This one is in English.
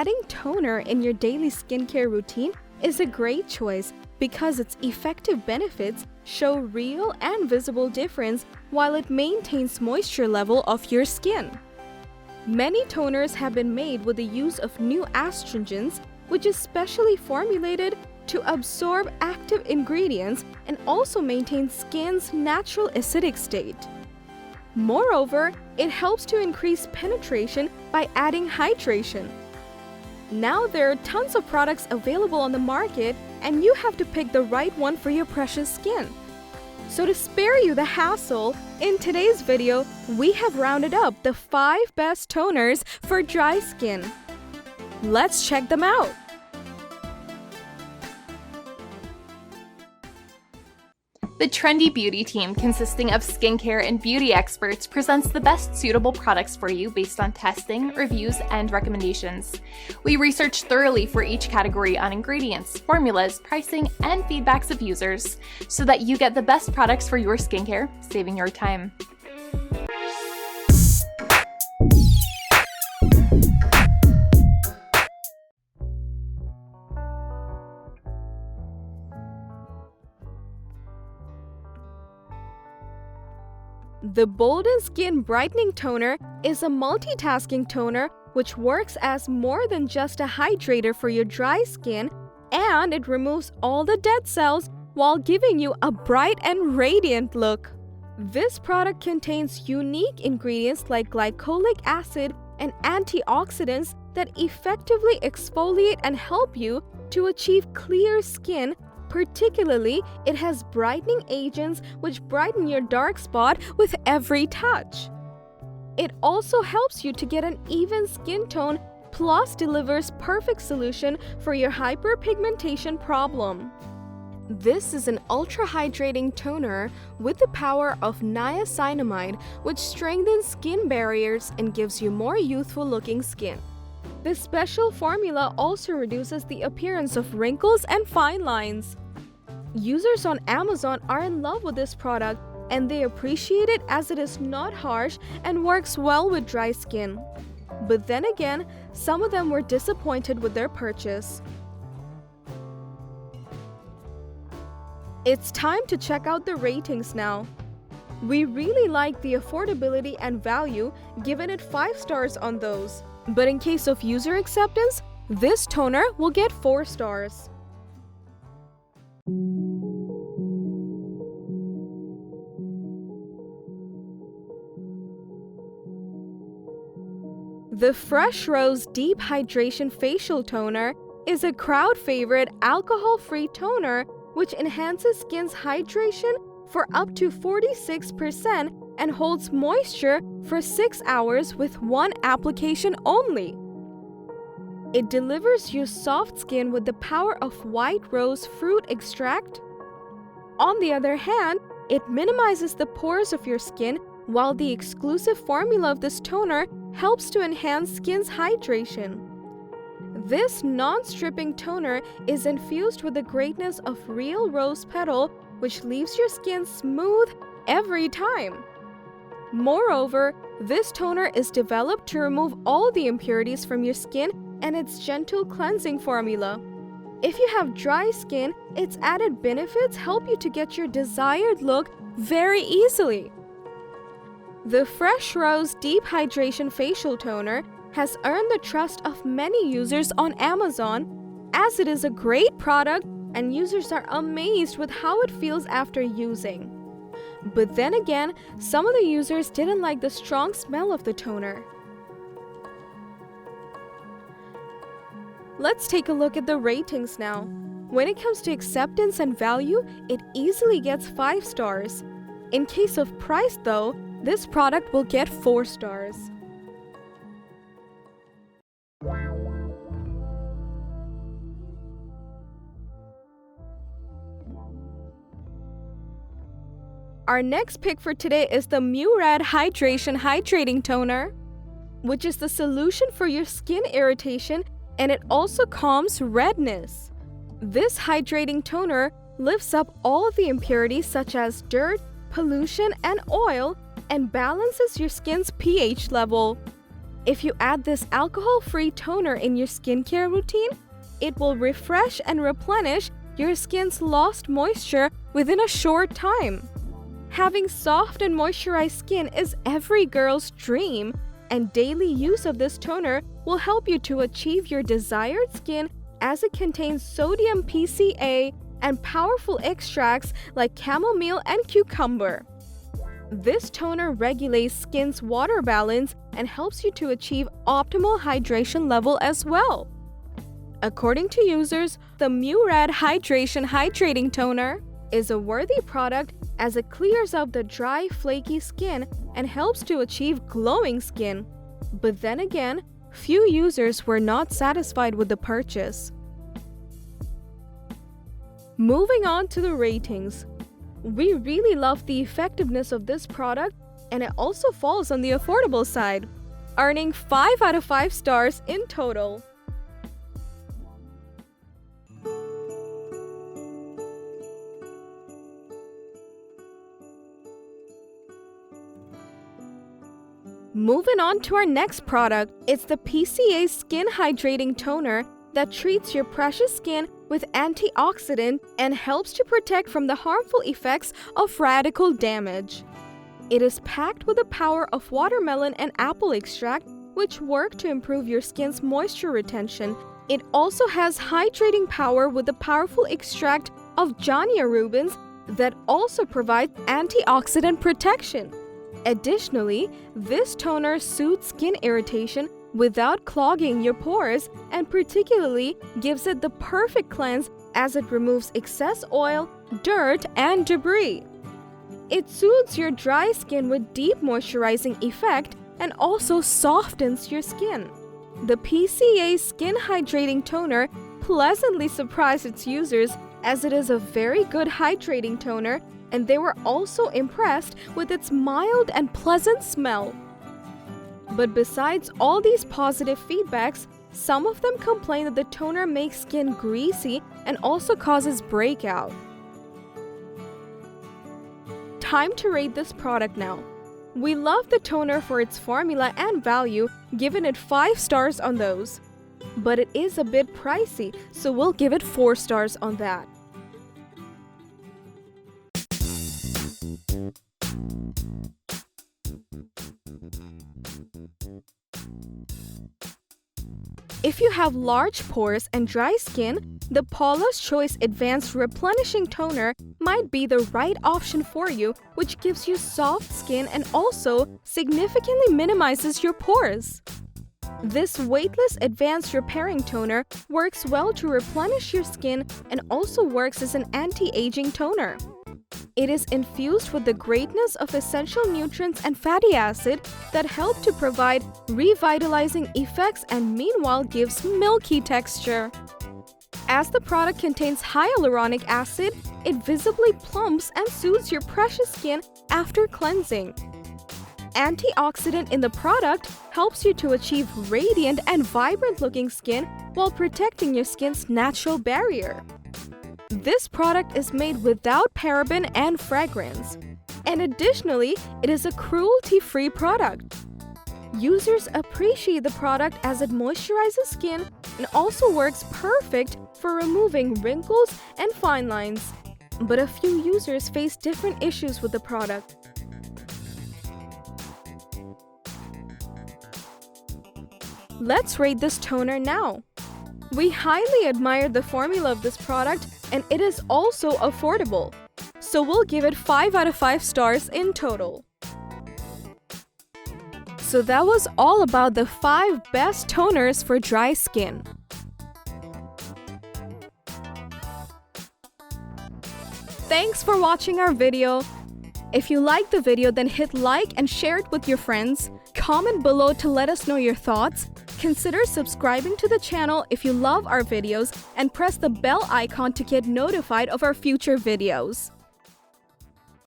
Adding toner in your daily skincare routine is a great choice because its effective benefits show real and visible difference while it maintains moisture level of your skin. Many toners have been made with the use of new astringents, which is specially formulated to absorb active ingredients and also maintain skin's natural acidic state. Moreover, it helps to increase penetration by adding hydration. Now there are tons of products available on the market and you have to pick the right one for your precious skin. So to spare you the hassle, in today's video, we have rounded up the 5 best toners for dry skin. Let's check them out. The Trendy Beauty team, consisting of skincare and beauty experts, presents the best suitable products for you based on testing, reviews, and recommendations. We research thoroughly for each category on ingredients, formulas, pricing, and feedbacks of users so that you get the best products for your skincare, saving your time. The Bolden Skin Brightening Toner is a multitasking toner which works as more than just a hydrator for your dry skin, and it removes all the dead cells while giving you a bright and radiant look. This product contains unique ingredients like glycolic acid and antioxidants that effectively exfoliate and help you to achieve clear skin. Particularly, it has brightening agents which brighten your dark spot with every touch. It also helps you to get an even skin tone, plus delivers perfect solution for your hyperpigmentation problem. This is an ultra-hydrating toner with the power of niacinamide, which strengthens skin barriers and gives you more youthful-looking skin. This special formula also reduces the appearance of wrinkles and fine lines. Users on Amazon are in love with this product and they appreciate it as it is not harsh and works well with dry skin. But then again, some of them were disappointed with their purchase. It's time to check out the ratings now. We really like the affordability and value, giving it 5 stars on those. But in case of user acceptance, this toner will get 4 stars. The Fresh Rose Deep Hydration Facial Toner is a crowd favorite alcohol-free toner which enhances skin's hydration for up to 46% and holds moisture for 6 hours with one application only. It delivers you soft skin with the power of white rose fruit extract. On the other hand, it minimizes the pores of your skin, while the exclusive formula of this toner helps to enhance skin's hydration. This non-stripping toner is infused with the greatness of real rose petal, which leaves your skin smooth every time. Moreover, this toner is developed to remove all the impurities from your skin and its gentle cleansing formula. If you have dry skin, its added benefits help you to get your desired look very easily. The Fresh Rose Deep Hydration Facial Toner has earned the trust of many users on Amazon, as it is a great product and users are amazed with how it feels after using. But then again, some of the users didn't like the strong smell of the toner. Let's take a look at the ratings now. When it comes to acceptance and value, it easily gets 5 stars. In case of price though, this product will get 4 stars. Our next pick for today is the Murad Hydrating Toner, which is the solution for your skin irritation, and it also calms redness. This hydrating toner lifts up all of the impurities such as dirt, pollution, and oil, and balances your skin's pH level. If you add this alcohol-free toner in your skincare routine, it will refresh and replenish your skin's lost moisture within a short time. Having soft and moisturized skin is every girl's dream, and daily use of this toner will help you to achieve your desired skin as it contains sodium PCA and powerful extracts like chamomile and cucumber. This toner regulates skin's water balance and helps you to achieve optimal hydration level as well. According to users, the Murad Hydrating Toner is a worthy product as it clears up the dry, flaky skin and helps to achieve glowing skin. But then again, few users were not satisfied with the purchase. Moving on to the ratings. We really love the effectiveness of this product, and it also falls on the affordable side, earning 5 out of 5 stars in total. Moving on to our next product, it's the PCA Skin Hydrating Toner that treats your precious skin with antioxidant and helps to protect from the harmful effects of radical damage. It is packed with the power of watermelon and apple extract, which work to improve your skin's moisture retention. It also has hydrating power with the powerful extract of Jania rubens that also provides antioxidant protection. Additionally, this toner soothes skin irritation without clogging your pores and particularly gives it the perfect cleanse as it removes excess oil, dirt, and debris. It soothes your dry skin with deep moisturizing effect and also softens your skin. The PCA Skin Hydrating Toner pleasantly surprised its users as it is a very good hydrating toner, and they were also impressed with its mild and pleasant smell. But besides all these positive feedbacks, some of them complain that the toner makes skin greasy and also causes breakout. Time to rate this product now. We love the toner for its formula and value, giving it 5 stars on those. But it is a bit pricey, so we'll give it 4 stars on that. If you have large pores and dry skin, the Paula's Choice Advanced Replenishing Toner might be the right option for you, which gives you soft skin and also significantly minimizes your pores. This weightless advanced repairing toner works well to replenish your skin and also works as an anti-aging toner. It is infused with the greatness of essential nutrients and fatty acid that help to provide revitalizing effects and meanwhile gives milky texture. As the product contains hyaluronic acid, it visibly plumps and soothes your precious skin after cleansing. Antioxidant in the product helps you to achieve radiant and vibrant-looking skin while protecting your skin's natural barrier. This product is made without paraben and fragrance. And additionally, it is a cruelty-free product. Users appreciate the product as it moisturizes skin and also works perfect for removing wrinkles and fine lines. But a few users face different issues with the product. Let's rate this toner now. We highly admire the formula of this product, and it is also affordable. So we'll give it 5 out of 5 stars in total. So that was all about the 5 best toners for dry skin. Thanks for watching our video. If you liked the video, then hit like and share it with your friends. Comment below to let us know your thoughts. Consider subscribing to the channel if you love our videos and press the bell icon to get notified of our future videos.